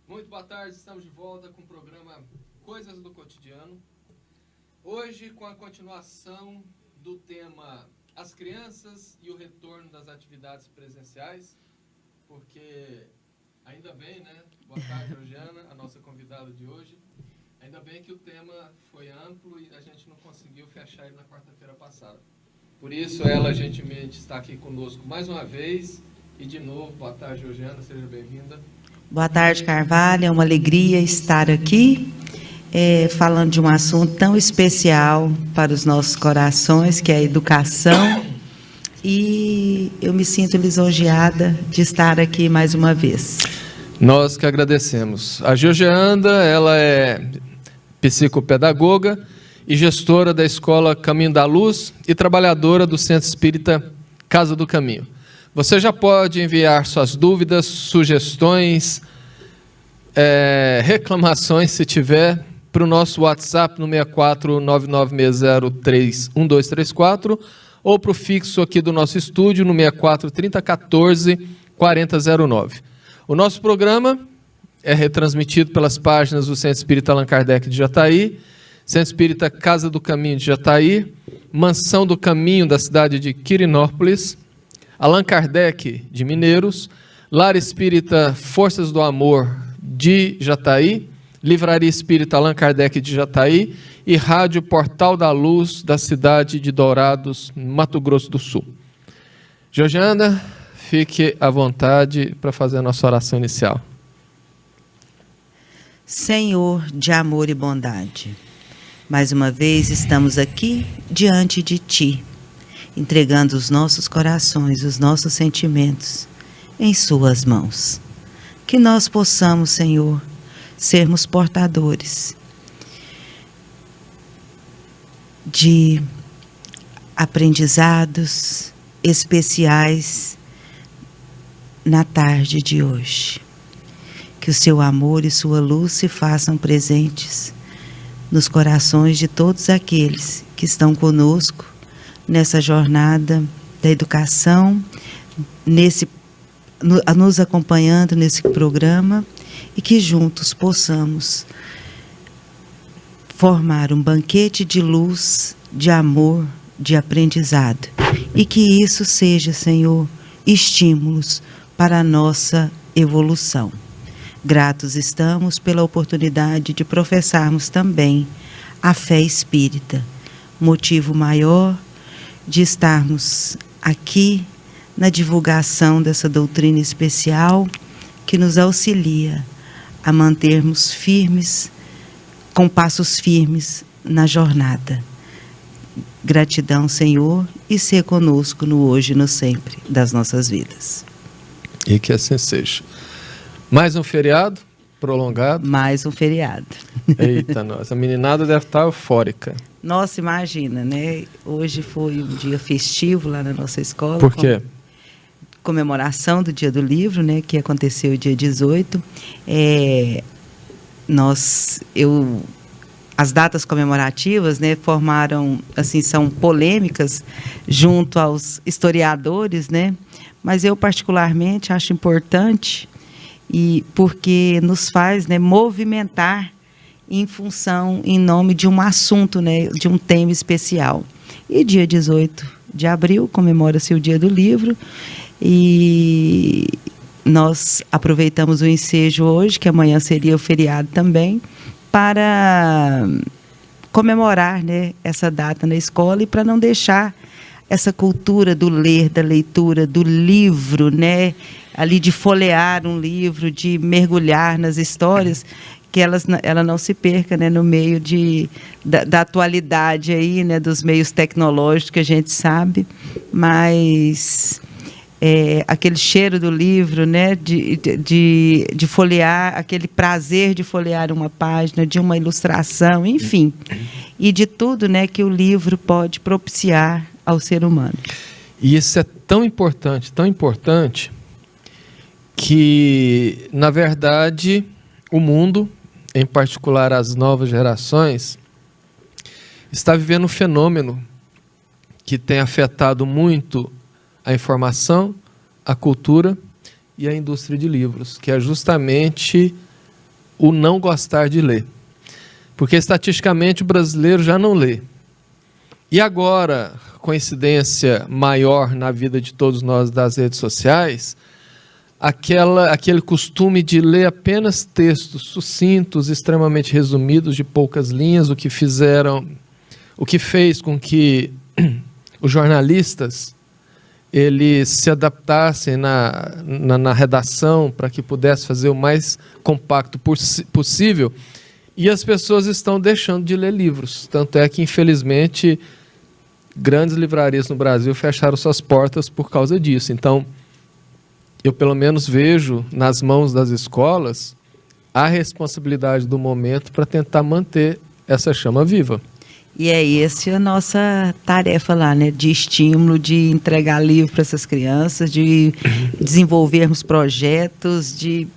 Muito boa tarde, estamos de volta com o programa Coisas do Cotidiano. Hoje com a continuação do tema As Crianças e o Retorno das Atividades Presenciais, porque ainda bem, né? Boa tarde, Georgiana, a nossa convidada de hoje. Ainda bem que o tema foi amplo e a gente não conseguiu fechar ele na quarta-feira passada. Por isso, ela gentilmente está aqui conosco mais uma vez. E de novo, boa tarde, Georgiana, seja bem-vinda. Boa tarde, Carvalho. É uma alegria estar aqui, falando de um assunto tão especial para os nossos corações, que é a educação. E eu me sinto lisonjeada de estar aqui mais uma vez. Nós que agradecemos. A Georgiana, ela é psicopedagoga e gestora da Escola Caminho da Luz e trabalhadora do Centro Espírita Casa do Caminho. Você já pode enviar suas dúvidas, sugestões, reclamações, se tiver, para o nosso WhatsApp no 64-99603-1234 ou para o fixo aqui do nosso estúdio no 64-3014-4009. O nosso programa é retransmitido pelas páginas do Centro Espírita Allan Kardec de Jataí, Centro Espírita Casa do Caminho de Jataí, Mansão do Caminho da cidade de Quirinópolis, Allan Kardec de Mineiros, Lar Espírita Forças do Amor de Jataí, Livraria Espírita Allan Kardec de Jataí e Rádio Portal da Luz da cidade de Dourados, Mato Grosso do Sul. Georgiana, fique à vontade para fazer a nossa oração inicial. Senhor de amor e bondade, mais uma vez estamos aqui diante de Ti, entregando os nossos corações, os nossos sentimentos em Suas mãos. Que nós possamos, Senhor, sermos portadores de aprendizados especiais na tarde de hoje. Que o Seu amor e Sua luz se façam presentes nos corações de todos aqueles que estão conosco nessa jornada da educação, nos acompanhando nesse programa, e que juntos possamos formar um banquete de luz, de amor, de aprendizado, e que isso seja, Senhor, estímulos para a nossa evolução. Gratos estamos pela oportunidade de professarmos também a fé espírita, motivo maior de estarmos aqui na divulgação dessa doutrina especial que nos auxilia a mantermos firmes, com passos firmes na jornada. Gratidão, Senhor, e ser conosco no hoje e no sempre das nossas vidas. E que assim seja. Mais um feriado prolongado? Mais um feriado. Eita, nossa, a meninada deve estar eufórica. Nossa, imagina, né? Hoje foi um dia festivo lá na nossa escola. Por quê? Comemoração do Dia do Livro, né? Que aconteceu dia 18. As datas comemorativas, né, formaram, assim, são polêmicas junto aos historiadores, né? Mas eu particularmente acho importante, e porque nos faz, né, movimentar em nome de um assunto, né, de um tema especial. E dia 18 de abril comemora-se o Dia do Livro, e nós aproveitamos o ensejo hoje, que amanhã seria o feriado também, para comemorar, né, essa data na escola, e para não deixar essa cultura do ler, da leitura, do livro, né, ali de folhear um livro, de mergulhar nas histórias, que ela não se perca, né, no meio da atualidade aí, né, dos meios tecnológicos que a gente sabe, mas aquele cheiro do livro, né, de folhear, aquele prazer de folhear uma página, de uma ilustração, enfim, e de tudo, né, que o livro pode propiciar ao ser humano. E isso é tão importante, que, na verdade, o mundo, em particular as novas gerações, está vivendo um fenômeno que tem afetado muito a informação, a cultura e a indústria de livros, que é justamente o não gostar de ler. Porque estatisticamente o brasileiro já não lê. E agora, coincidência maior na vida de todos nós das redes sociais, aquele costume de ler apenas textos sucintos, extremamente resumidos, de poucas linhas, o que fez com que os jornalistas eles se adaptassem na redação para que pudesse fazer o mais compacto possível, e as pessoas estão deixando de ler livros. Tanto é que, infelizmente, grandes livrarias no Brasil fecharam suas portas por causa disso. Então, eu pelo menos vejo nas mãos das escolas a responsabilidade do momento para tentar manter essa chama viva. E é essa a nossa tarefa lá, né? De estímulo, de entregar livro para essas crianças, de desenvolvermos projetos, de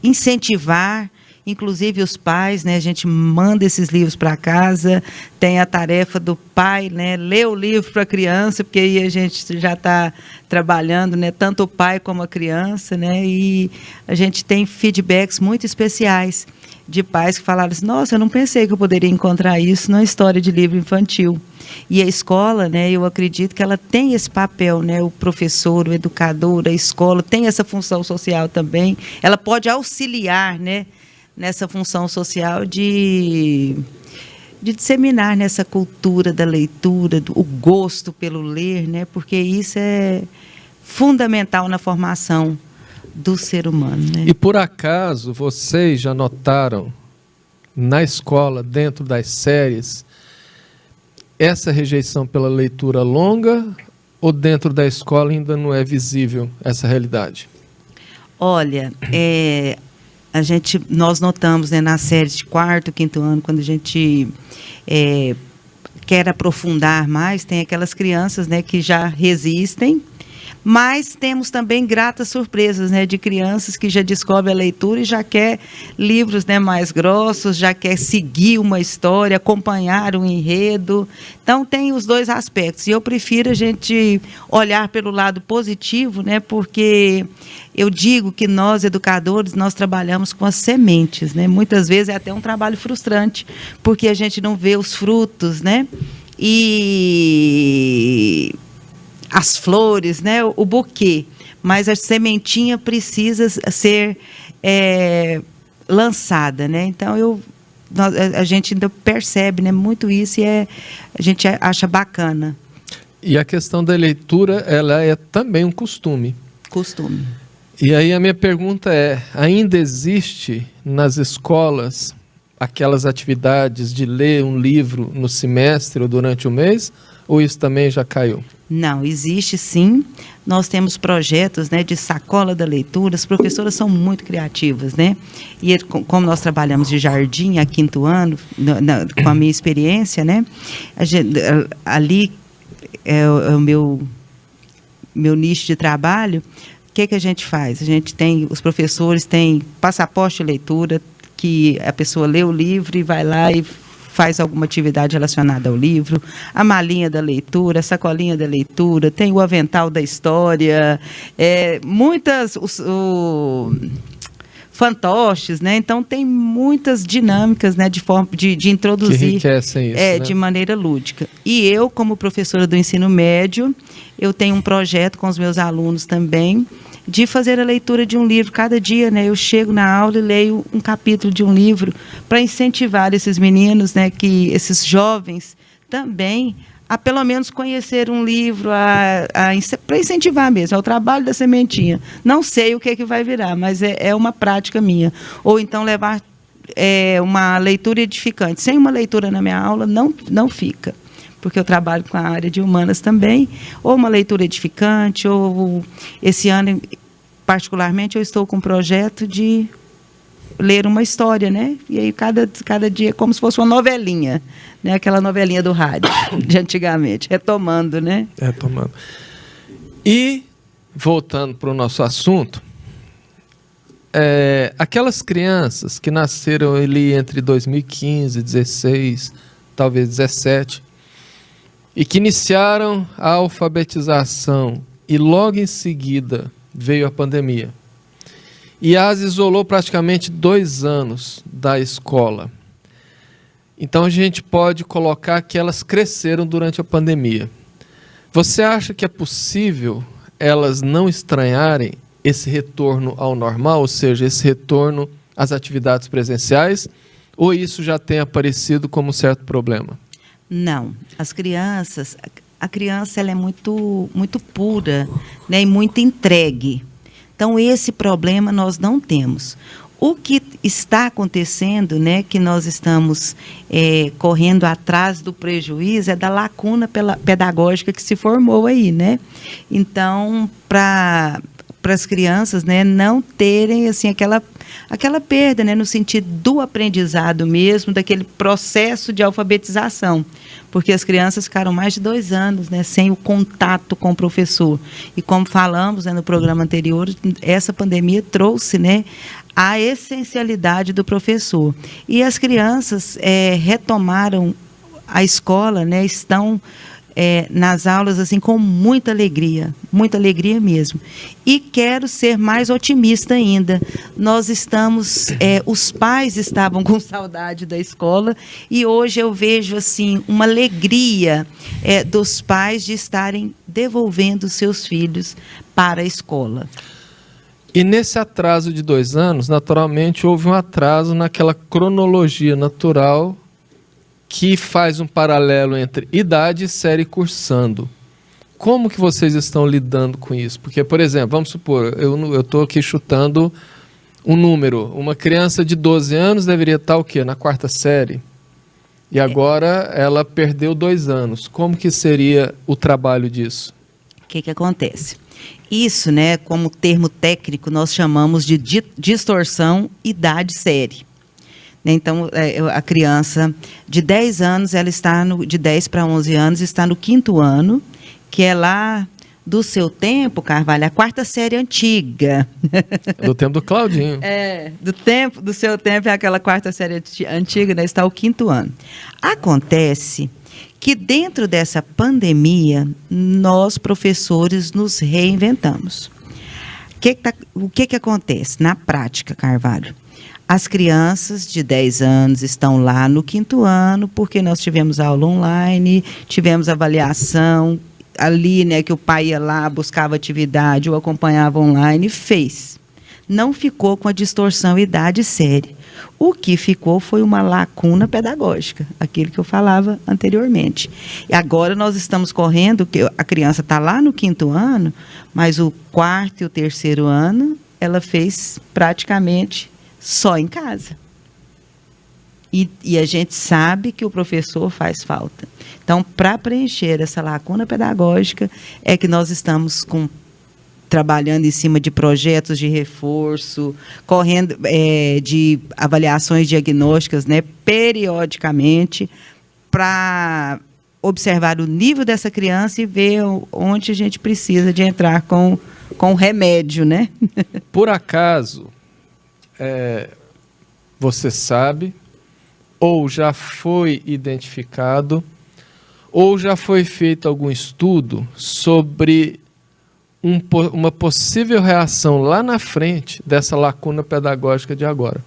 incentivar, inclusive os pais, né? A gente manda esses livros para casa, tem a tarefa do pai, né? Ler o livro para a criança, porque aí a gente já está trabalhando, né? Tanto o pai como a criança, né? E a gente tem feedbacks muito especiais de pais que falaram assim: nossa, eu não pensei que eu poderia encontrar isso numa história de livro infantil. E a escola, né, eu acredito que ela tem esse papel, né, o professor, o educador, a escola tem essa função social também. Ela pode auxiliar, né, nessa função social de disseminar nessa cultura da leitura, o gosto pelo ler, né, porque isso é fundamental na formação do ser humano, né? E por acaso vocês já notaram na escola, dentro das séries, essa rejeição pela leitura longa, ou dentro da escola ainda não é visível essa realidade? Olha, nós notamos, né, nas séries de 4º, 5º ano, quando a gente quer aprofundar mais, tem aquelas crianças, né, que já resistem. Mas temos também gratas surpresas, né, de crianças que já descobrem a leitura e já quer livros, né, mais grossos, já quer seguir uma história, acompanhar um enredo. Então, tem os dois aspectos. E eu prefiro a gente olhar pelo lado positivo, né, porque eu digo que nós, educadores, nós trabalhamos com as sementes, né? Muitas vezes é até um trabalho frustrante, porque a gente não vê os frutos, né? E as flores, né, o buquê, mas a sementinha precisa ser lançada, né? Então a gente ainda percebe, né, muito isso, e a gente acha bacana. E a questão da leitura, ela é também um costume. Costume. E aí a minha pergunta é: ainda existe nas escolas aquelas atividades de ler um livro no semestre ou durante o mês, ou isso também já caiu? Não, existe sim. Nós temos projetos, né, de sacola da leitura. As professoras são muito criativas, né? E como nós trabalhamos de jardim há 5º ano, com a minha experiência, né? Ali é o meu nicho de trabalho. O que a gente faz? Os professores têm passaporte de leitura, que a pessoa lê o livro e vai lá e faz alguma atividade relacionada ao livro, a malinha da leitura, a sacolinha da leitura, tem o avental da história, fantoches, né? Então tem muitas dinâmicas, né, de forma de introduzir, que enriquecem isso, né? De maneira lúdica. E eu, como professora do ensino médio, eu tenho um projeto com os meus alunos também, de fazer a leitura de um livro cada dia, né? Eu chego na aula e leio um capítulo de um livro para incentivar esses meninos, né, esses jovens também, a pelo menos conhecer um livro, para incentivar mesmo, é o trabalho da sementinha. Não sei o que vai virar, mas é uma prática minha. Ou então levar uma leitura edificante. Sem uma leitura na minha aula, não fica. Porque eu trabalho com a área de humanas também, ou uma leitura edificante, ou esse ano, particularmente, eu estou com um projeto de ler uma história, né? E aí cada dia é como se fosse uma novelinha, né? Aquela novelinha do rádio, de antigamente, retomando, né? Retomando. E, voltando para o nosso assunto, aquelas crianças que nasceram ali entre 2015, 16, talvez 17, e que iniciaram a alfabetização e logo em seguida veio a pandemia. IAS isolou praticamente 2 anos da escola. Então a gente pode colocar que elas cresceram durante a pandemia. Você acha que é possível elas não estranharem esse retorno ao normal, ou seja, esse retorno às atividades presenciais, ou isso já tem aparecido como um certo problema? Não, as crianças, a criança ela é muito pura, né, e muito entregue. Então esse problema nós não temos. O que está acontecendo, né, que nós estamos correndo atrás do prejuízo, é da lacuna pedagógica que se formou aí, né? Então, para as crianças, né, não terem assim aquela perda, né, no sentido do aprendizado mesmo, daquele processo de alfabetização, porque as crianças ficaram mais de 2 anos, né, sem o contato com o professor. E como falamos, né, no programa anterior, essa pandemia trouxe, né, a essencialidade do professor. E as crianças retomaram a escola, né, estão nas aulas assim com muita alegria mesmo. E quero ser mais otimista ainda. Nós estamos, os pais estavam com saudade da escola e hoje eu vejo assim uma alegria dos pais de estarem devolvendo seus filhos para a escola. E nesse atraso de 2 anos, naturalmente houve um atraso naquela cronologia natural que faz um paralelo entre idade e série cursando. Como que vocês estão lidando com isso? Porque, por exemplo, vamos supor, eu estou aqui chutando um número. Uma criança de 12 anos deveria estar o quê? Na 4ª série. E agora ela perdeu 2 anos. Como que seria o trabalho disso? O que acontece? Isso, né, como termo técnico, nós chamamos de distorção idade-série. Então, a criança de 10 anos, ela está de 10 para 11 anos, está no 5º ano, que é lá do seu tempo, Carvalho, a 4ª série antiga. Do tempo do Claudinho. Do seu tempo é aquela 4ª série antiga, né, está o 5º ano. Acontece que dentro dessa pandemia, nós, professores, nos reinventamos. O que acontece na prática, Carvalho? As crianças de 10 anos estão lá no 5º ano, porque nós tivemos aula online, tivemos avaliação ali, né, que o pai ia lá, buscava atividade, ou acompanhava online, fez. Não ficou com a distorção idade-série. O que ficou foi uma lacuna pedagógica, aquilo que eu falava anteriormente. E agora nós estamos correndo, que a criança está lá no 5º ano, mas o 4º e o 3º ano, ela fez praticamente só em casa. E a gente sabe que o professor faz falta. Então, para preencher essa lacuna pedagógica, é que nós estamos trabalhando em cima de projetos de reforço, correndo de avaliações diagnósticas, né, periodicamente, para observar o nível dessa criança e ver onde a gente precisa de entrar com o remédio, né? Por acaso, você sabe, ou já foi identificado, ou já foi feito algum estudo sobre uma possível reação lá na frente dessa lacuna pedagógica de agora?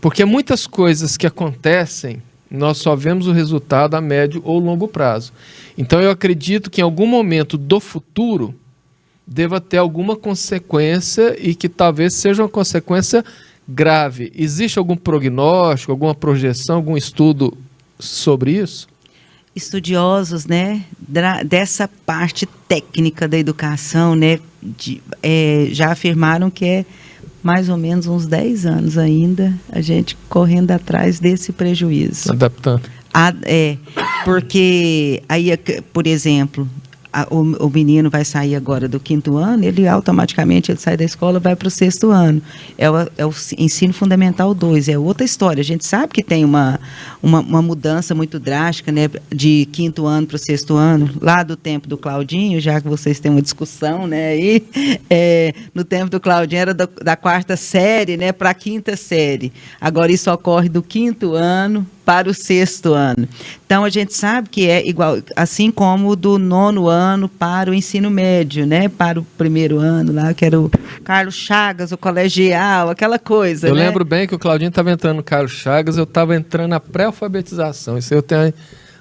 Porque muitas coisas que acontecem, nós só vemos o resultado a médio ou longo prazo. Então eu acredito que em algum momento do futuro deva ter alguma consequência e que talvez seja uma consequência grave. Existe algum prognóstico, alguma projeção, algum estudo sobre isso? Estudiosos, né, dessa parte técnica da educação, né, já afirmaram que é mais ou menos uns 10 anos ainda a gente correndo atrás desse prejuízo. Adaptando. Porque aí, por exemplo, o menino vai sair agora do 5º ano, ele automaticamente sai da escola e vai para o 6º ano. É o ensino fundamental 2, é outra história. A gente sabe que tem uma mudança muito drástica, né, de 5º ano para o 6º ano, lá do tempo do Claudinho, já que vocês têm uma discussão, né, aí, no tempo do Claudinho era da 4ª série, né, para a 5ª série. Agora isso ocorre do 5º ano para o 6º ano. Então, a gente sabe que é igual, assim como do 9º ano para o ensino médio, né? Para o 1º ano, lá, que era o Carlos Chagas, o colegial, aquela coisa. Eu né? lembro bem que o Claudinho estava entrando no Carlos Chagas, eu estava entrando na pré-alfabetização. Isso eu tenho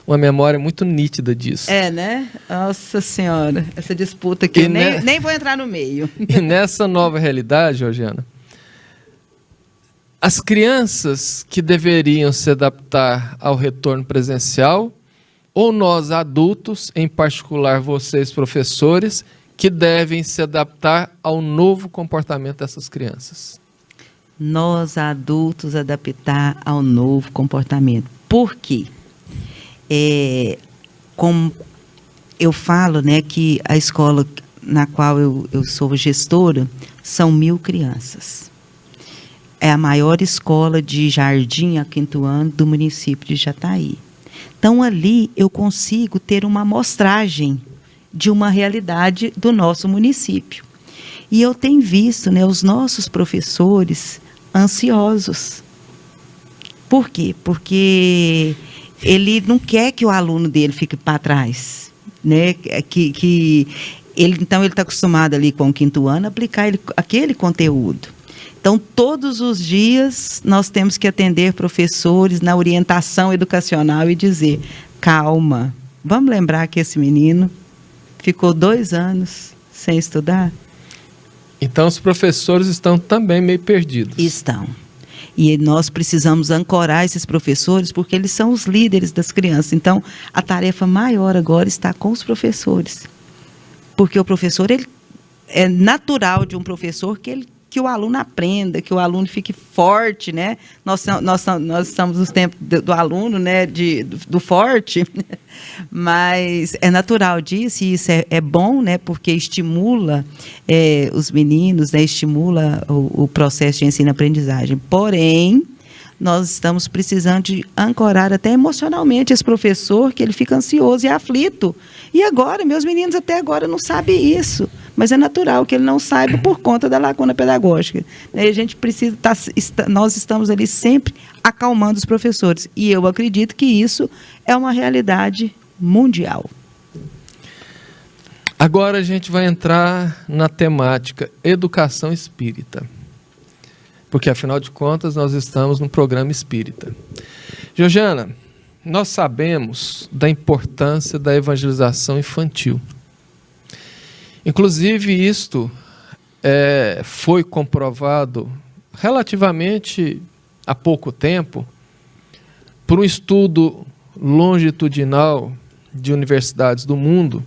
uma memória muito nítida disso. É, né? Nossa Senhora, essa disputa aqui, nem vou entrar no meio. E nessa nova realidade, Georgiana, as crianças que deveriam se adaptar ao retorno presencial, ou nós adultos, em particular vocês professores, que devem se adaptar ao novo comportamento dessas crianças? Nós adultos adaptar ao novo comportamento. Por quê? Como eu falo, né, que a escola na qual eu sou gestora são 1.000 crianças. É a maior escola de jardim a 5º ano do município de Jataí. Então, ali eu consigo ter uma amostragem de uma realidade do nosso município. E eu tenho visto, né, os nossos professores ansiosos. Por quê? Porque ele não quer que o aluno dele fique para trás, né? Então, ele está acostumado ali com o 5º ano a aplicar aquele conteúdo. Então, todos os dias, nós temos que atender professores na orientação educacional e dizer, calma, vamos lembrar que esse menino ficou 2 anos sem estudar? Então, os professores estão também meio perdidos. Estão. E nós precisamos ancorar esses professores, porque eles são os líderes das crianças. Então, a tarefa maior agora está com os professores. Porque o professor, é natural de um professor que o aluno aprenda, que o aluno fique forte, né? Nós estamos nos tempos do aluno, né? Do forte, mas é natural disso, e isso é bom, né? Porque estimula os meninos, né? Estimula o processo de ensino-aprendizagem. Porém, nós estamos precisando de ancorar até emocionalmente esse professor, que ele fica ansioso e aflito. E agora, meus meninos até agora não sabem isso. Mas é natural que ele não saiba por conta da lacuna pedagógica. E a gente precisa nós estamos ali sempre acalmando os professores. E eu acredito que isso é uma realidade mundial. Agora a gente vai entrar na temática educação espírita. Porque, afinal de contas, nós estamos num programa espírita. Georgiana, nós sabemos da importância da evangelização infantil. Inclusive, isto foi comprovado relativamente há pouco tempo por um estudo longitudinal de universidades do mundo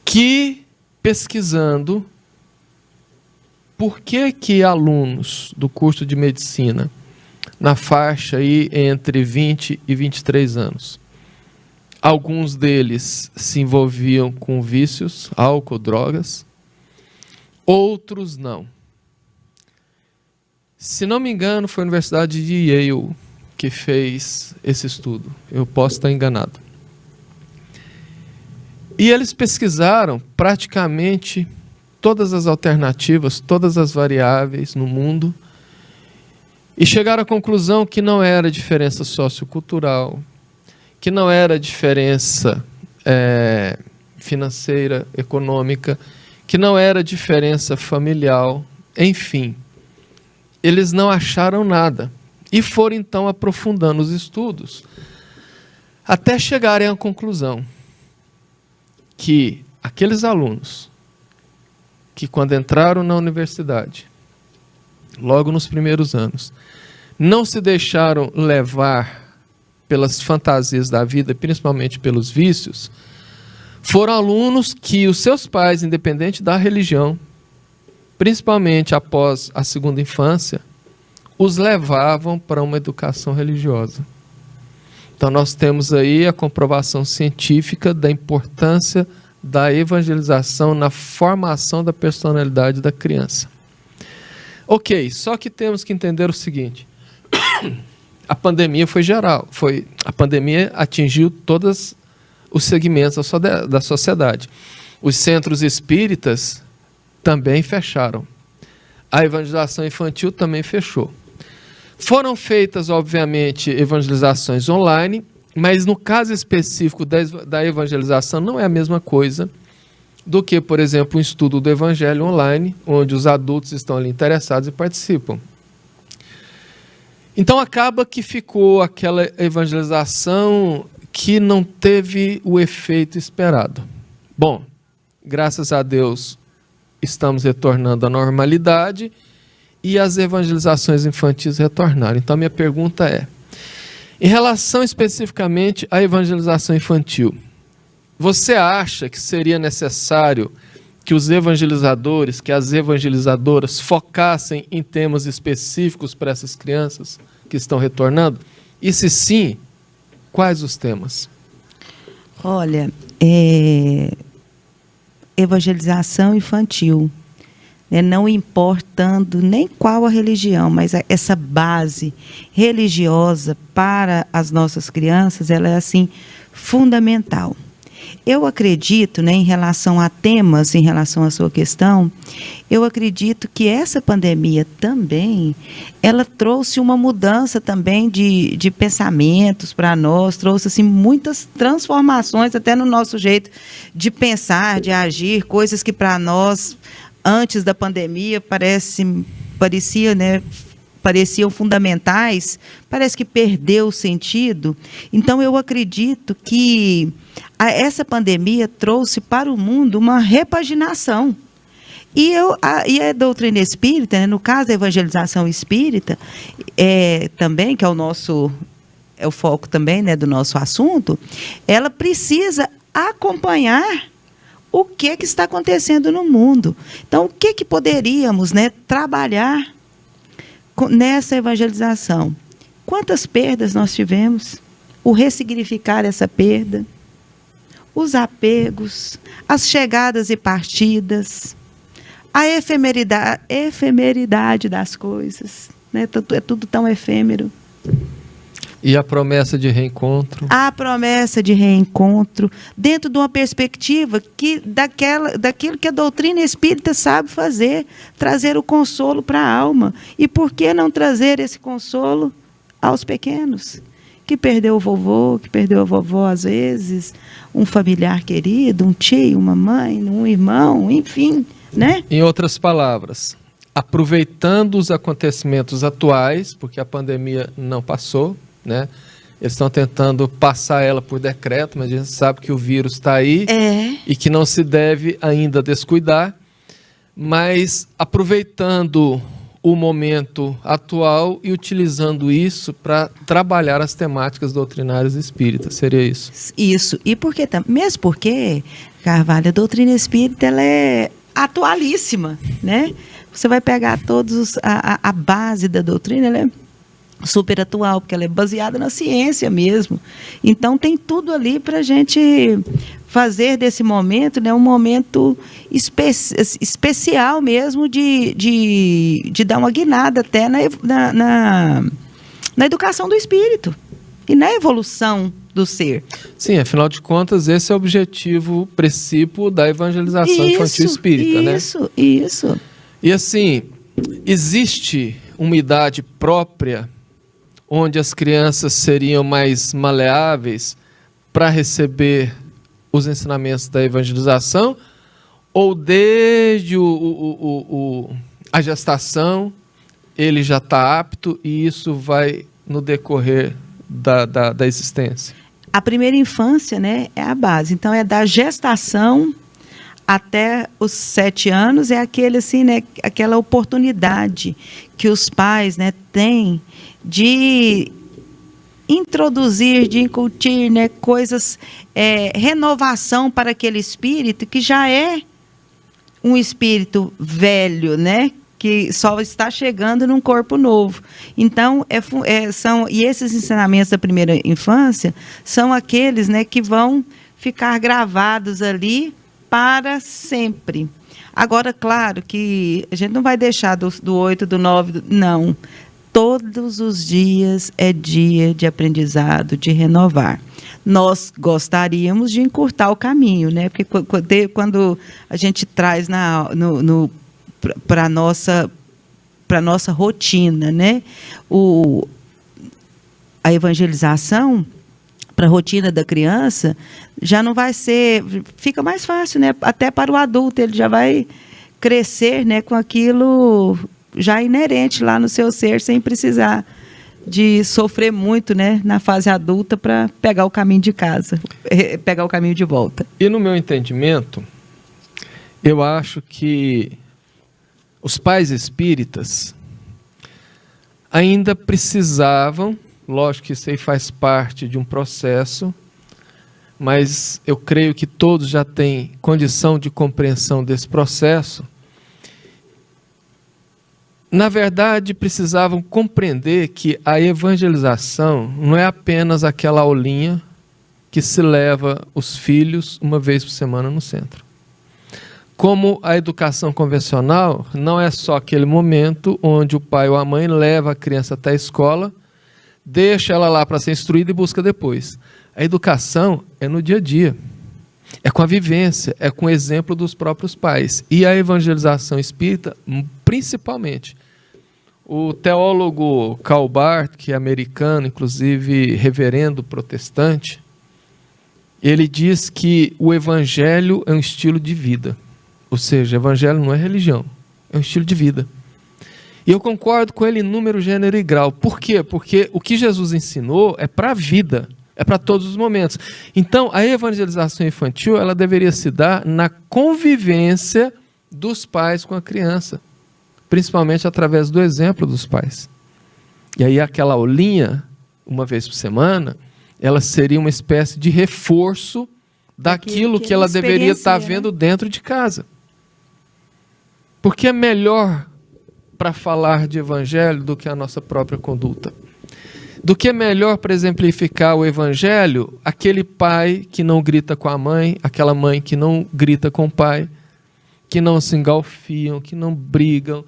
que, pesquisando por que alunos do curso de medicina, na faixa aí entre 20 e 23 anos, alguns deles se envolviam com vícios, álcool, drogas, outros não. Se não me engano, foi a Universidade de Yale que fez esse estudo. Eu posso estar enganado. E eles pesquisaram praticamente todas as alternativas, todas as variáveis no mundo, e chegaram à conclusão que não era diferença sociocultural, que não era diferença financeira, econômica, que não era diferença familiar, enfim. Eles não acharam nada e foram então aprofundando os estudos até chegarem à conclusão que aqueles alunos que, quando entraram na universidade, logo nos primeiros anos, não se deixaram levar pelas fantasias da vida, principalmente pelos vícios, foram alunos que os seus pais, independente da religião, principalmente após a segunda infância, os levavam para uma educação religiosa. Então nós temos aí a comprovação científica da importância da evangelização na formação da personalidade da criança. Ok, só que temos que entender o seguinte: a pandemia foi geral, a pandemia atingiu todos os segmentos da sociedade. Os centros espíritas também fecharam. A evangelização infantil também fechou. Foram feitas, obviamente, evangelizações online, mas no caso específico da evangelização não é a mesma coisa do que, por exemplo, um estudo do Evangelho online, onde os adultos estão ali interessados e participam. Então acaba que ficou aquela evangelização que não teve o efeito esperado. Bom, graças a Deus estamos retornando à normalidade e as evangelizações infantis retornaram. Então minha pergunta é, em relação especificamente à evangelização infantil, você acha que seria necessário que os evangelizadores, que as evangelizadoras focassem em temas específicos para essas crianças que estão retornando? E se sim, quais os temas? Olha, evangelização infantil, né, não importando nem qual a religião, mas essa base religiosa para as nossas crianças, ela é assim fundamental. Eu acredito, né, em relação a temas, em relação à sua questão, eu acredito que essa pandemia também, ela trouxe uma mudança também de pensamentos para nós, trouxe assim, muitas transformações até no nosso jeito de pensar, de agir, coisas que para nós, antes da pandemia, pareciam fundamentais, parece que perdeu o sentido. Então, eu acredito que essa pandemia trouxe para o mundo uma repaginação. E a doutrina espírita, né, no caso da evangelização espírita, também, que é o foco também, né, do nosso assunto, ela precisa acompanhar o que está acontecendo no mundo. Então, o que poderíamos, né, trabalhar nessa evangelização? Quantas perdas nós tivemos? O ressignificar essa perda, os apegos, as chegadas e partidas, a efemeridade das coisas, né? É tudo tão efêmero. E a promessa de reencontro? A promessa de reencontro, dentro de uma perspectiva daquilo que a doutrina espírita sabe fazer, trazer o consolo para a alma. E por que não trazer esse consolo aos pequenos? Que perdeu o vovô, que perdeu a vovó às vezes, um familiar querido, um tio, uma mãe, um irmão, enfim, né? Em outras palavras, aproveitando os acontecimentos atuais, porque a pandemia não passou, né? Eles estão tentando passar ela por decreto, mas a gente sabe que o vírus está aí e que não se deve ainda descuidar, mas aproveitando o momento atual e utilizando isso para trabalhar as temáticas doutrinárias espíritas, seria isso? Isso, e mesmo porque, Carvalho, a doutrina espírita ela é atualíssima, né? Você vai pegar a base da doutrina, ela é super atual, porque ela é baseada na ciência mesmo. Então, tem tudo ali para a gente fazer desse momento, né, um momento especial mesmo de dar uma guinada até na educação do espírito e na evolução do ser. Sim, afinal de contas, esse é o objetivo principal da evangelização infantil espírita, né? Isso. E assim, existe uma idade própria onde as crianças seriam mais maleáveis para receber os ensinamentos da evangelização, ou desde a gestação ele já está apto e isso vai no decorrer da existência? A primeira infância, né, é a base. Então, é da gestação até os 7 anos, é aquela oportunidade que os pais, né, têm de introduzir, de incutir, né, coisas, renovação para aquele espírito que já é um espírito velho, né, que só está chegando num corpo novo. Então, e esses ensinamentos da primeira infância são aqueles, né, que vão ficar gravados ali para sempre. Agora, claro que a gente não vai deixar do 8, do 9, não. Todos os dias é dia de aprendizado, de renovar. Nós gostaríamos de encurtar o caminho, né? Porque quando a gente traz para a nossa para a nossa rotina, né? A evangelização para a rotina da criança já não vai ser, fica mais fácil, né? Até para o adulto, ele já vai crescer, né, com aquilo já inerente lá no seu ser, sem precisar de sofrer muito, né, na fase adulta para pegar o caminho de casa, pegar o caminho de volta. E no meu entendimento, eu acho que os pais espíritas ainda precisavam, lógico que isso aí faz parte de um processo, mas eu creio que todos já têm condição de compreensão desse processo. Na verdade, precisavam compreender que a evangelização não é apenas aquela aulinha que se leva os filhos uma vez por semana no centro. Como a educação convencional não é só aquele momento onde o pai ou a mãe leva a criança até a escola, deixa ela lá para ser instruída e busca depois. A educação é no dia a dia, é com a vivência, é com o exemplo dos próprios pais. E a evangelização espírita, principalmente. O teólogo Karl Barth, que é americano, inclusive reverendo protestante, ele diz que o evangelho é um estilo de vida. Ou seja, o evangelho não é religião, é um estilo de vida. E eu concordo com ele em número, gênero e grau. Por quê? Porque o que Jesus ensinou é para a vida, é para todos os momentos. Então, a evangelização infantil, ela deveria se dar na convivência dos pais com a criança, principalmente através do exemplo dos pais. E aí aquela aulinha, uma vez por semana, ela seria uma espécie de reforço daquilo que ela deveria estar vendo dentro de casa. Porque é melhor para falar de evangelho do que a nossa própria conduta. Do que é melhor para exemplificar o evangelho, aquele pai que não grita com a mãe, aquela mãe que não grita com o pai, que não se engalfiam, que não brigam,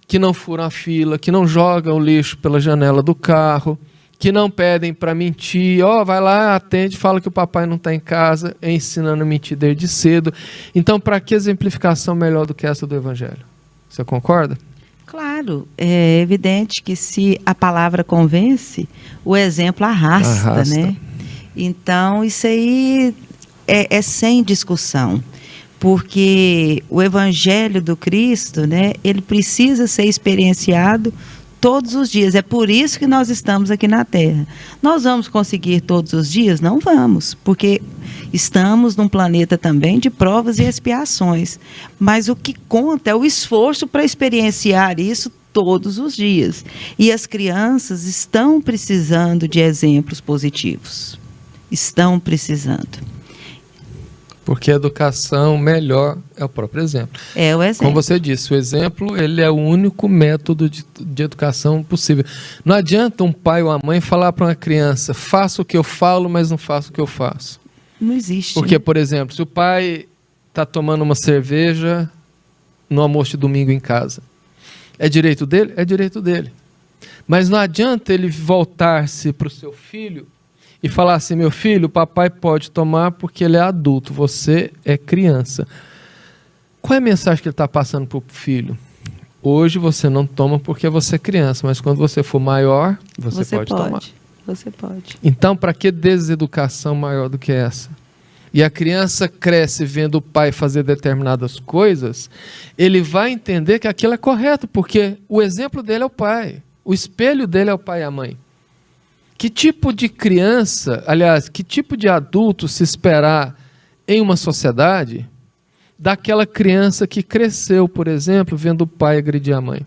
que não furam a fila, que não jogam o lixo pela janela do carro, que não pedem para mentir, vai lá, atende, fala que o papai não está em casa, ensinando a mentir desde cedo. Então, para que exemplificação melhor do que essa do evangelho? Você concorda? Claro, é evidente que se a palavra convence, o exemplo arrasta. Né? Então, isso aí é sem discussão, porque o evangelho do Cristo, né, ele precisa ser experienciado todos os dias. É por isso que nós estamos aqui na Terra. Nós vamos conseguir todos os dias? Não vamos, porque estamos num planeta também de provas e expiações. Mas o que conta é o esforço para experienciar isso todos os dias. E as crianças estão precisando de exemplos positivos. Estão precisando. Porque a educação melhor é o próprio exemplo. É o exemplo. Como você disse, o exemplo ele é o único método de educação possível. Não adianta um pai ou a mãe falar para uma criança, faça o que eu falo, mas não faça o que eu faço. Não existe. Porque, por exemplo, se o pai está tomando uma cerveja no almoço de domingo em casa, é direito dele? É direito dele. Mas não adianta ele voltar-se para o seu filho e falar assim, meu filho, o papai pode tomar porque ele é adulto, você é criança. Qual é a mensagem que ele está passando para o filho? Hoje você não toma porque você é criança, mas quando você for maior, você pode tomar. Você pode. Então, para que deseducação maior do que essa? E a criança cresce vendo o pai fazer determinadas coisas, ele vai entender que aquilo é correto, porque o exemplo dele é o pai, o espelho dele é o pai e a mãe. Que tipo de criança, aliás, que tipo de adulto se esperar em uma sociedade daquela criança que cresceu, por exemplo, vendo o pai agredir a mãe?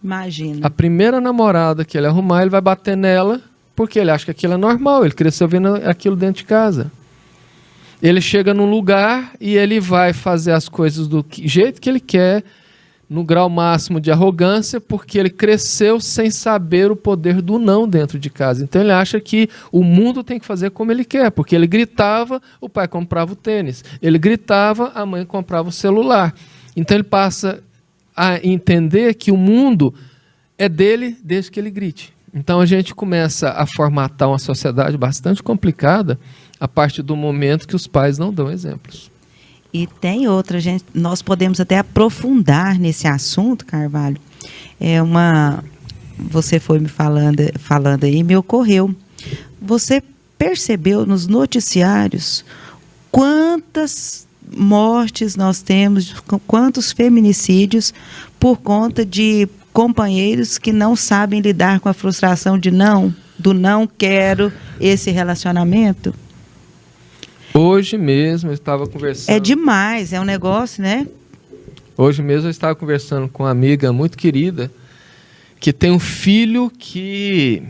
Imagina. A primeira namorada que ele arrumar, ele vai bater nela porque ele acha que aquilo é normal, ele cresceu vendo aquilo dentro de casa. Ele chega num lugar e ele vai fazer as coisas do jeito que ele quer, no grau máximo de arrogância, porque ele cresceu sem saber o poder do não dentro de casa. Então ele acha que o mundo tem que fazer como ele quer, porque ele gritava, o pai comprava o tênis. Ele gritava, a mãe comprava o celular. Então ele passa a entender que o mundo é dele desde que ele grite. Então a gente começa a formatar uma sociedade bastante complicada a partir do momento que os pais não dão exemplos. E tem outra, nós podemos até aprofundar nesse assunto, Carvalho, Você foi me falando aí, me ocorreu. Você percebeu nos noticiários quantas mortes nós temos, quantos feminicídios por conta de companheiros que não sabem lidar com a frustração do não quero esse relacionamento? Hoje mesmo eu estava conversando... É demais, é um negócio, né? Hoje mesmo eu estava conversando com uma amiga muito querida que tem um filho que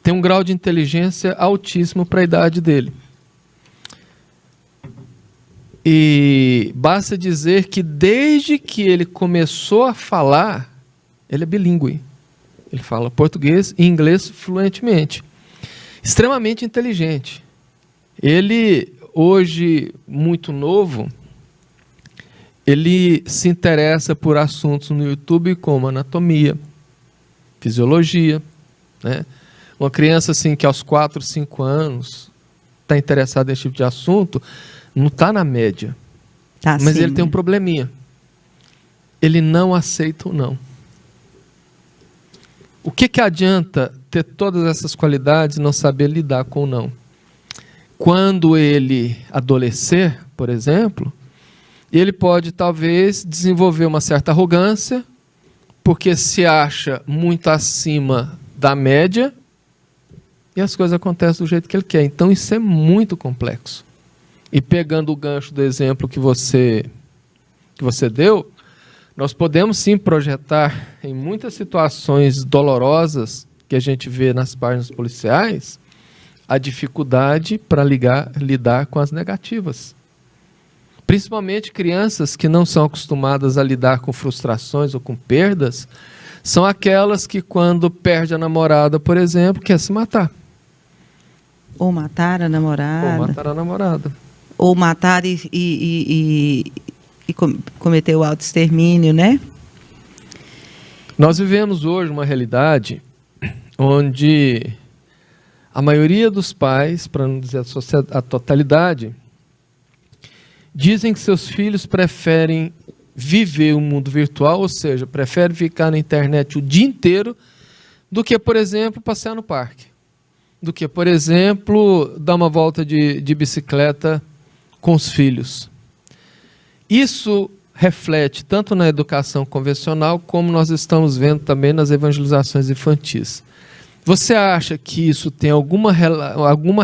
tem um grau de inteligência altíssimo para a idade dele. E basta dizer que desde que ele começou a falar, ele é bilíngue. Ele fala português e inglês fluentemente. Extremamente inteligente. Ele, hoje, muito novo, ele se interessa por assuntos no YouTube como anatomia, fisiologia, né? Uma criança assim que aos 4, 5 anos está interessada nesse tipo de assunto, não está na média. Tá, mas sim, ele tem um probleminha. Ele não aceita o não. O que adianta ter todas essas qualidades e não saber lidar com o não? Quando ele adolescer, por exemplo, ele pode talvez desenvolver uma certa arrogância, porque se acha muito acima da média e as coisas acontecem do jeito que ele quer. Então isso é muito complexo. E pegando o gancho do exemplo que você deu, nós podemos sim projetar em muitas situações dolorosas que a gente vê nas páginas policiais a dificuldade para lidar com as negativas. Principalmente crianças que não são acostumadas a lidar com frustrações ou com perdas, são aquelas que quando perde a namorada, por exemplo, quer se matar. Ou matar a namorada. Ou matar a namorada. Ou matar e cometer o autoextermínio, né? Nós vivemos hoje uma realidade onde a maioria dos pais, para não dizer a totalidade, dizem que seus filhos preferem viver o mundo virtual, ou seja, preferem ficar na internet o dia inteiro, do que, por exemplo, passear no parque. Do que, por exemplo, dar uma volta de bicicleta com os filhos. Isso reflete tanto na educação convencional, como nós estamos vendo também nas evangelizações infantis. Você acha que isso tem alguma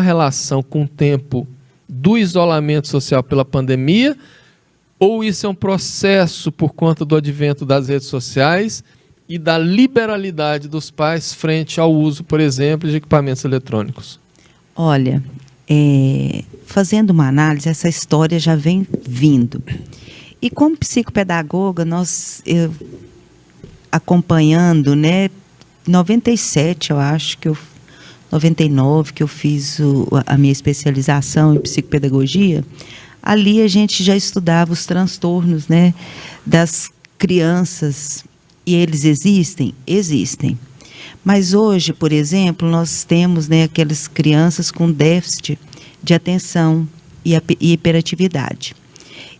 relação com o tempo do isolamento social pela pandemia, ou isso é um processo por conta do advento das redes sociais e da liberalidade dos pais frente ao uso, por exemplo, de equipamentos eletrônicos? Olha, fazendo uma análise, essa história já vem vindo. E como psicopedagoga, eu acompanhando, né, 97, eu acho que 99, que eu fiz a minha especialização em psicopedagogia, ali a gente já estudava os transtornos, né, das crianças. E eles existem? Existem. Mas hoje, por exemplo, nós temos, né, aquelas crianças com déficit de atenção e hiperatividade.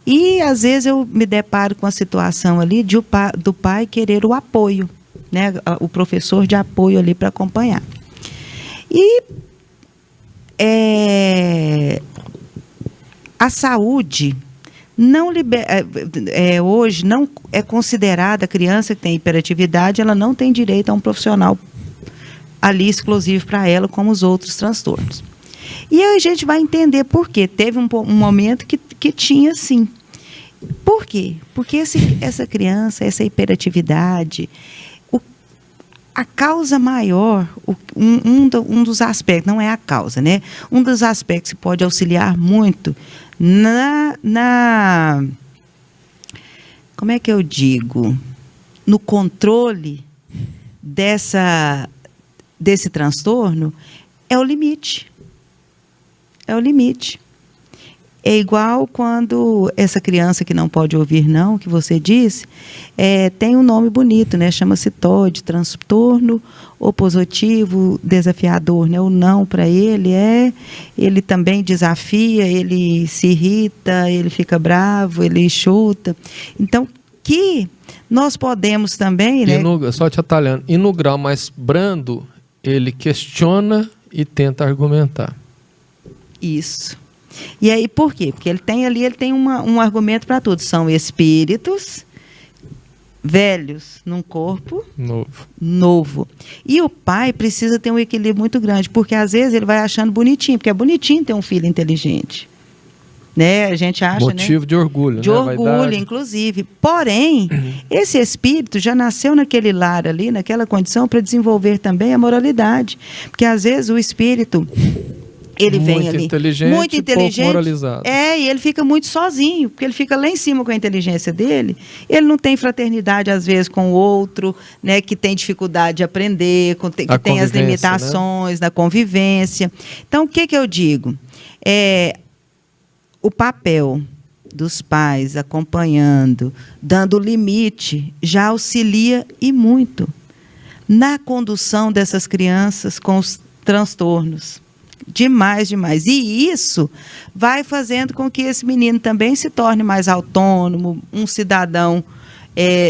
E, às vezes, eu me deparo com a situação ali do pai querer o apoio, né, o professor de apoio ali para acompanhar. E a saúde hoje não é considerada, a criança que tem hiperatividade, ela não tem direito a um profissional ali exclusivo para ela, como os outros transtornos. E aí a gente vai entender por quê. Teve um momento que tinha sim. Por quê? Porque essa criança, essa hiperatividade, a causa maior, um dos aspectos, não é a causa, né? Um dos aspectos que pode auxiliar muito como é que eu digo? No controle desse transtorno, é o limite. É o limite. É igual quando essa criança que não pode ouvir não, que você disse, tem um nome bonito, né? Chama-se TOD, transtorno opositivo desafiador, né? O não para ele também desafia, ele se irrita, ele fica bravo, ele chuta. Então, que nós podemos também, né? Só te atalhando, e no grau mais brando, ele questiona e tenta argumentar. Isso. E aí, por quê? Porque ele tem um argumento para tudo. São espíritos velhos num corpo novo. E o pai precisa ter um equilíbrio muito grande, porque às vezes ele vai achando bonitinho, porque é bonitinho ter um filho inteligente. Né? A gente acha, motivo de orgulho. De orgulho, vaidade. Inclusive. Porém, esse espírito já nasceu naquele lar ali, naquela condição, para desenvolver também a moralidade. Porque às vezes o espírito... Ele vem ali muito inteligente, pouco moralizado. E ele fica muito sozinho, porque ele fica lá em cima com a inteligência dele. Ele não tem fraternidade, às vezes, com o outro, né, que tem dificuldade de aprender, que tem as limitações, né, da convivência. Então, o que eu digo? O papel dos pais acompanhando, dando limite, já auxilia e muito na condução dessas crianças com os transtornos. Demais. E isso vai fazendo com que esse menino também se torne mais autônomo, um cidadão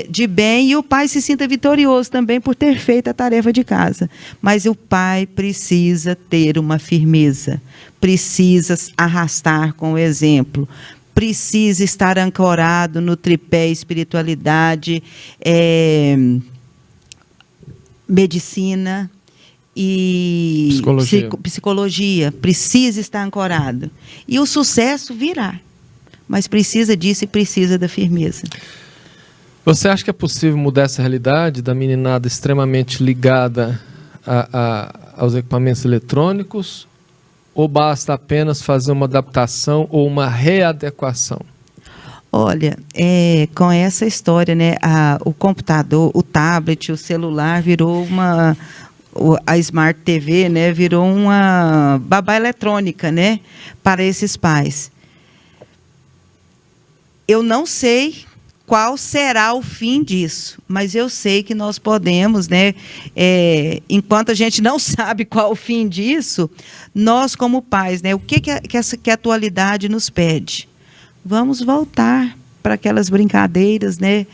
de bem, e o pai se sinta vitorioso também por ter feito a tarefa de casa. Mas o pai precisa ter uma firmeza, precisa arrastar com o exemplo, precisa estar ancorado no tripé espiritualidade, medicina e psicologia, precisa estar ancorado. E o sucesso virá, mas precisa disso e precisa da firmeza. Você acha que é possível mudar essa realidade da meninada extremamente ligada aos equipamentos eletrônicos, ou basta apenas fazer uma adaptação ou uma readequação? Olha, com essa história, né, o computador, o tablet, o celular virou a Smart TV, né, virou uma babá eletrônica, né, para esses pais. Eu não sei qual será o fim disso, mas eu sei que nós podemos, né, enquanto a gente não sabe qual o fim disso, nós como pais, né, o que a atualidade nos pede? Vamos voltar para aquelas brincadeiras, né?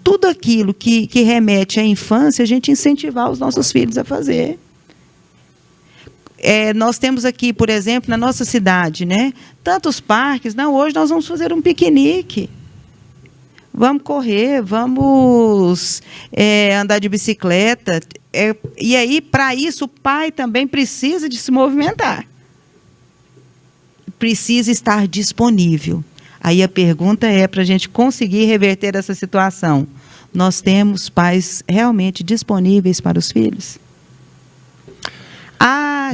Tudo aquilo que remete à infância, a gente incentivar os nossos filhos a fazer. Nós temos aqui, por exemplo, na nossa cidade, né, tantos parques. Não, hoje nós vamos fazer um piquenique. Vamos correr, vamos andar de bicicleta. E aí, para isso, o pai também precisa de se movimentar. Precisa estar disponível. Aí a pergunta para a gente conseguir reverter essa situação. Nós temos pais realmente disponíveis para os filhos?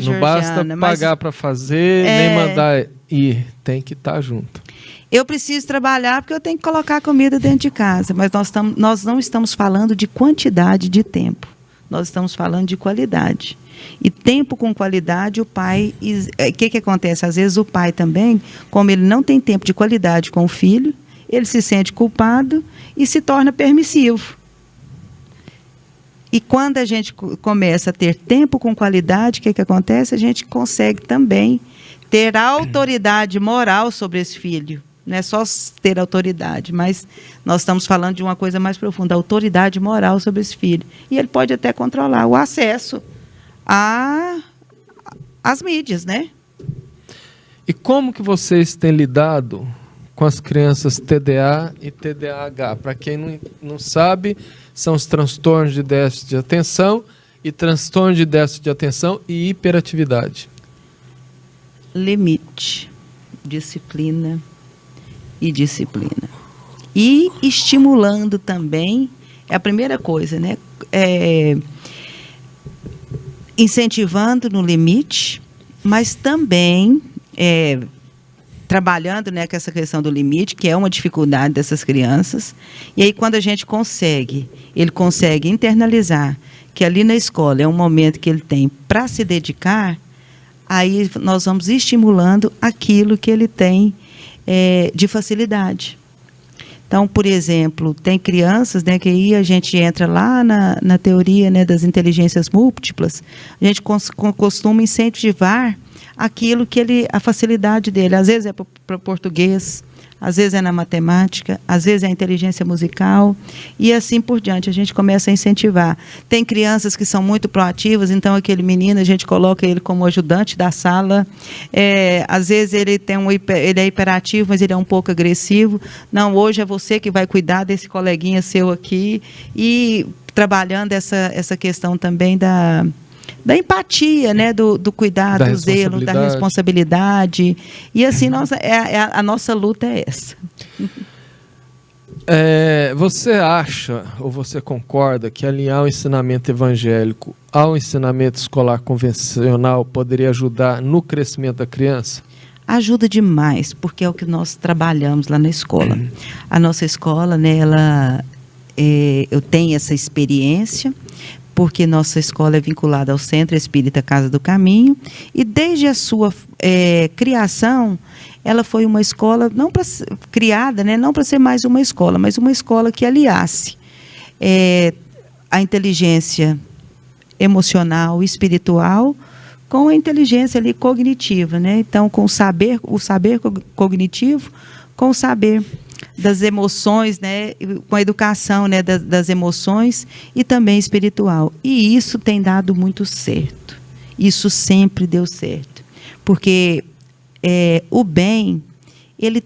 Não basta pagar para fazer, nem mandar ir. Tem que estar junto. Eu preciso trabalhar porque eu tenho que colocar comida dentro de casa. Mas nós não estamos falando de quantidade de tempo. Nós estamos falando de qualidade. E tempo com qualidade, o pai... O que acontece? Às vezes o pai também, como ele não tem tempo de qualidade com o filho, ele se sente culpado e se torna permissivo. E quando a gente começa a ter tempo com qualidade, o que acontece? A gente consegue também ter autoridade moral sobre esse filho. Não é só ter autoridade, mas nós estamos falando de uma coisa mais profunda, autoridade moral sobre esse filho. E ele pode até controlar o acesso às mídias, né? E como que vocês têm lidado com as crianças TDA e TDAH? Para quem não sabe, são os transtornos de déficit de atenção e transtorno de déficit de atenção e hiperatividade. Limite, disciplina e disciplina. E estimulando também, é a primeira coisa, né? Incentivando no limite, mas também trabalhando, né, com essa questão do limite, que é uma dificuldade dessas crianças. E aí, quando a gente ele consegue internalizar que ali na escola é um momento que ele tem para se dedicar, aí nós vamos estimulando aquilo que ele tem de facilidade. Então, por exemplo, tem crianças, né, que aí a gente entra lá na teoria, né, das inteligências múltiplas, a gente costuma incentivar aquilo que a facilidade dele. Às vezes é para português, às vezes é na matemática, às vezes é a inteligência musical, e assim por diante. A gente começa a incentivar. Tem crianças que são muito proativas, então aquele menino, a gente coloca ele como ajudante da sala. Às vezes ele é hiperativo, mas ele é um pouco agressivo. Não, hoje é você que vai cuidar desse coleguinha seu aqui. E trabalhando essa questão também da empatia, né? do cuidado, do zelo, da responsabilidade. E assim, a nossa luta é essa. Você acha, ou você concorda, que alinhar o ensinamento evangélico ao ensinamento escolar convencional poderia ajudar no crescimento da criança? Ajuda demais, porque é o que nós trabalhamos lá na escola. A nossa escola, né, eu tenho essa experiência, porque nossa escola é vinculada ao Centro Espírita Casa do Caminho, e desde a sua criação, ela foi uma escola criada, né, não para ser mais uma escola, mas uma escola que aliasse a inteligência emocional e espiritual com a inteligência ali cognitiva, né? Então, com o saber cognitivo, com o saber das emoções, né, com a educação, né, das emoções e também espiritual. E isso tem dado muito certo. Isso sempre deu certo. Porque o bem, ele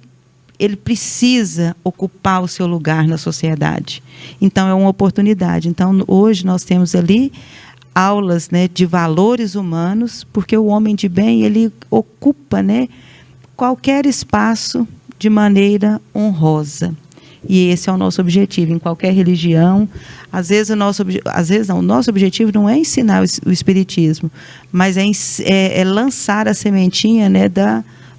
precisa ocupar o seu lugar na sociedade. Então, é uma oportunidade. Então, hoje nós temos ali aulas, né, de valores humanos, porque o homem de bem, ele ocupa, né, qualquer espaço de maneira honrosa. E esse é o nosso objetivo em qualquer religião. Às vezes o nosso objetivo não é ensinar o espiritismo, mas é lançar a sementinha, né,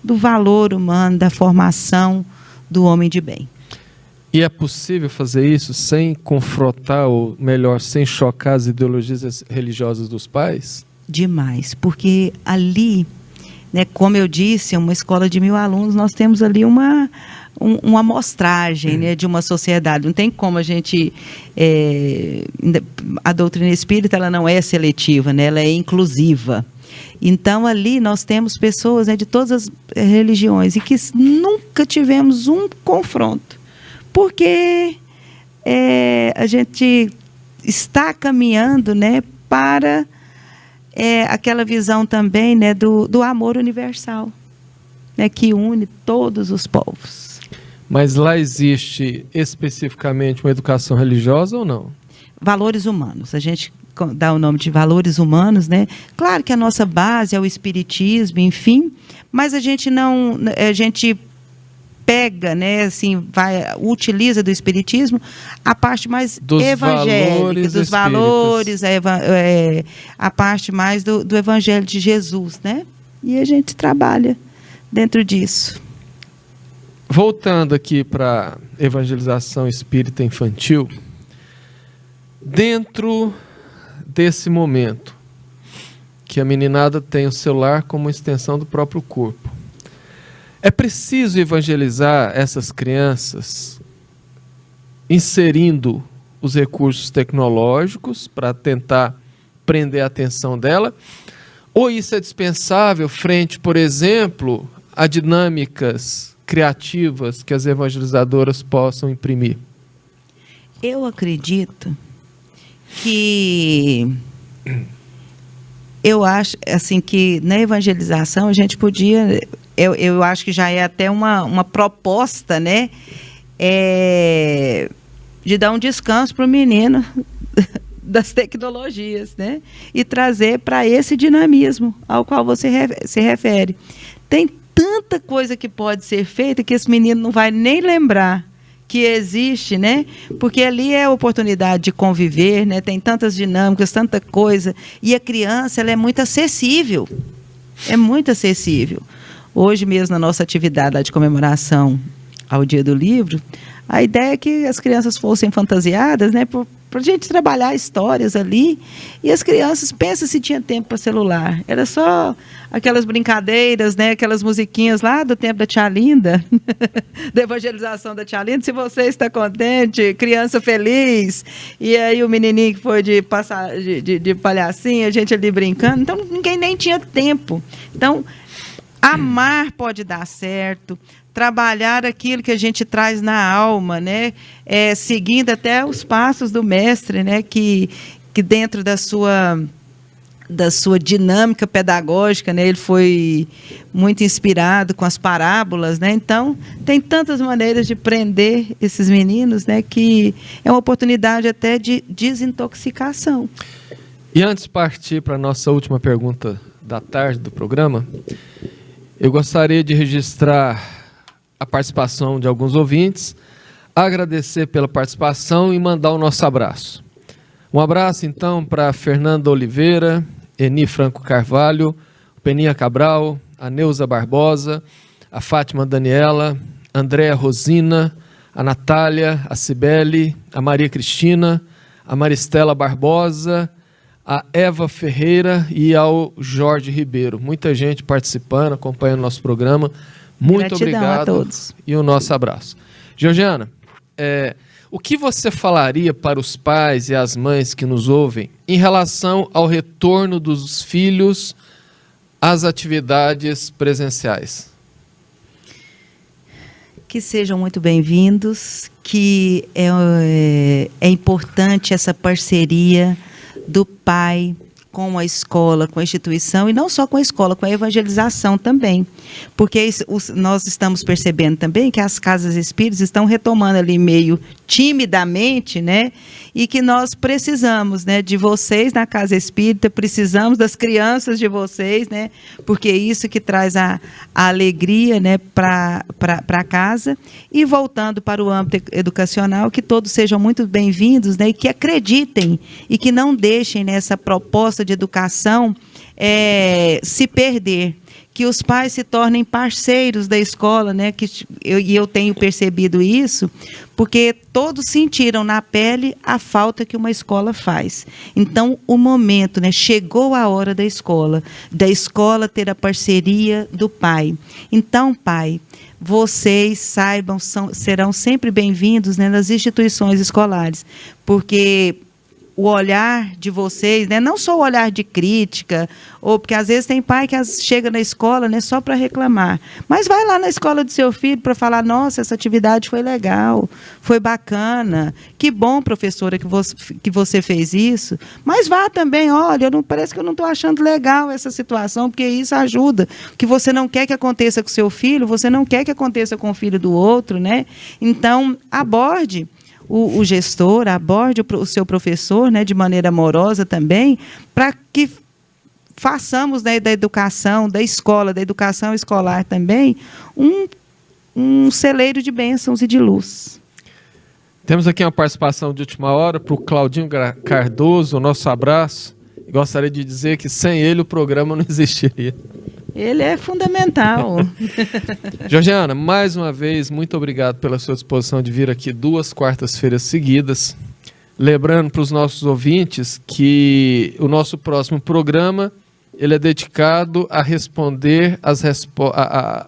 do valor humano, da formação do homem de bem. E é possível fazer isso sem confrontar, ou melhor, sem chocar as ideologias religiosas dos pais? Demais, porque ali, né, como eu disse, é uma escola de 1000 alunos, nós temos ali uma amostragem, né, de uma sociedade. Não tem como a gente... a doutrina espírita, ela não é seletiva, né, ela é inclusiva. Então, ali nós temos pessoas, né, de todas as religiões, e que nunca tivemos um confronto. Porque a gente está caminhando, né, para aquela visão também, né, do amor universal, né, que une todos os povos. Mas lá existe especificamente uma educação religiosa ou não? Valores humanos. A gente dá o nome de valores humanos, né? Claro que a nossa base é o espiritismo, enfim, mas a gente pega, né, assim, utiliza do espiritismo a parte mais evangélica, dos valores, a parte mais do evangelho de Jesus, né? E a gente trabalha dentro disso. Voltando aqui para a evangelização espírita infantil, dentro desse momento que a meninada tem o celular como extensão do próprio corpo, é preciso evangelizar essas crianças inserindo os recursos tecnológicos para tentar prender a atenção dela? Ou isso é dispensável frente, por exemplo, a dinâmicas criativas que as evangelizadoras possam imprimir? Eu acredito que... Eu acho assim, que na evangelização a gente podia... Eu acho que já é até uma proposta, né, de dar um descanso para o menino das tecnologias, né, e trazer para esse dinamismo ao qual você se refere. Tem tanta coisa que pode ser feita que esse menino não vai nem lembrar que existe, né? Porque ali é a oportunidade de conviver, né? Tem tantas dinâmicas, tanta coisa. E a criança, ela é muito acessível. É muito acessível. Hoje mesmo, na nossa atividade lá de comemoração ao Dia do Livro, a ideia é que as crianças fossem fantasiadas, né, para a gente trabalhar histórias ali. E as crianças, pensa se tinha tempo para celular. Era só aquelas brincadeiras, né, aquelas musiquinhas lá do tempo da Tia Linda, da evangelização da Tia Linda. Se você está contente, criança feliz. E aí o menininho que foi de palhacinha, a gente ali brincando. Então, ninguém nem tinha tempo. Então... amar pode dar certo, trabalhar aquilo que a gente traz na alma, né? Seguindo até os passos do mestre, né? Que dentro da sua dinâmica pedagógica, né? Ele foi muito inspirado com as parábolas, né? Então, tem tantas maneiras de prender esses meninos, né? Que é uma oportunidade até de desintoxicação. E antes de partir para a nossa última pergunta da tarde do programa, eu gostaria de registrar a participação de alguns ouvintes, agradecer pela participação e mandar o nosso abraço. Um abraço, então, para Fernanda Oliveira, Eni Franco Carvalho, Peninha Cabral, a Neuza Barbosa, a Fátima Daniela, Andréa Rosina, a Natália, a Cibele, a Maria Cristina, a Maristela Barbosa, a Eva Ferreira e ao Jorge Ribeiro. Muita gente participando, acompanhando o nosso programa. Muito Gratidão obrigado a todos. E o nosso abraço. Georgiana, o que você falaria para os pais e as mães que nos ouvem em relação ao retorno dos filhos às atividades presenciais? Que sejam muito bem-vindos, que é importante essa parceria do pai com a escola, com a instituição, e não só com a escola, com a evangelização também. Porque nós estamos percebendo também que as casas espíritas estão retomando ali meio timidamente, né? E que nós precisamos, né, de vocês na casa espírita, precisamos das crianças de vocês, né? Porque é isso que traz a alegria, né, para casa. E voltando para o âmbito educacional, que todos sejam muito bem-vindos, né? E que acreditem e que não deixem nessa proposta de educação se perder, que os pais se tornem parceiros da escola, né? Eu tenho percebido isso, porque todos sentiram na pele a falta que uma escola faz. Então, o momento, né? Chegou a hora da escola ter a parceria do pai. Então, pai, vocês saibam, serão sempre bem-vindos, né, nas instituições escolares, porque o olhar de vocês, né, não só o olhar de crítica, ou porque às vezes tem pai que chega na escola, né, só para reclamar, mas vai lá na escola do seu filho para falar: nossa, essa atividade foi legal, foi bacana, que bom, professora, que você fez isso. Mas vá também: olha, parece que eu não estou achando legal essa situação, porque isso ajuda. O que você não quer que aconteça com o seu filho, você não quer que aconteça com o filho do outro, né? Então, aborde o gestor, aborde o seu professor, né, de maneira amorosa também, para que façamos, né, da educação, da escola, da educação escolar também, um celeiro de bênçãos e de luz. Temos aqui uma participação de última hora para o Claudinho Cardoso, o nosso abraço. Gostaria de dizer que sem ele o programa não existiria. Ele é fundamental. Georgiana, mais uma vez, muito obrigado pela sua disposição de vir aqui 2 quartas-feiras seguidas. Lembrando para os nossos ouvintes que o nosso próximo programa ele é dedicado a responder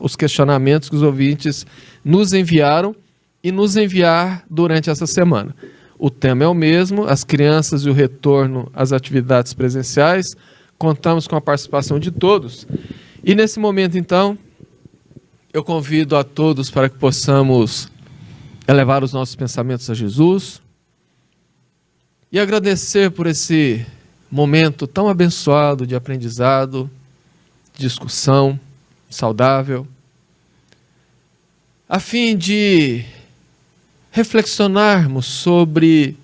os questionamentos que os ouvintes nos enviaram e nos enviar durante essa semana. O tema é o mesmo, as crianças e o retorno às atividades presenciais. Contamos com a participação de todos. E nesse momento, então, eu convido a todos para que possamos elevar os nossos pensamentos a Jesus e agradecer por esse momento tão abençoado de aprendizado, discussão saudável, a fim de reflexionarmos sobre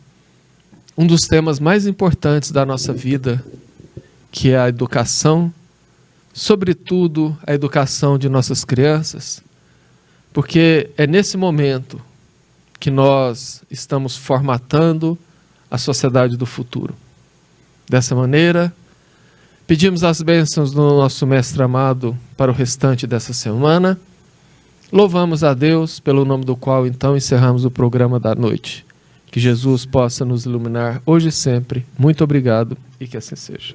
um dos temas mais importantes da nossa vida, que é a educação, sobretudo a educação de nossas crianças, porque é nesse momento que nós estamos formatando a sociedade do futuro. Dessa maneira, pedimos as bênçãos do nosso Mestre amado para o restante dessa semana. Louvamos a Deus, pelo nome do qual então encerramos o programa da noite. Que Jesus possa nos iluminar hoje e sempre. Muito obrigado e que assim seja.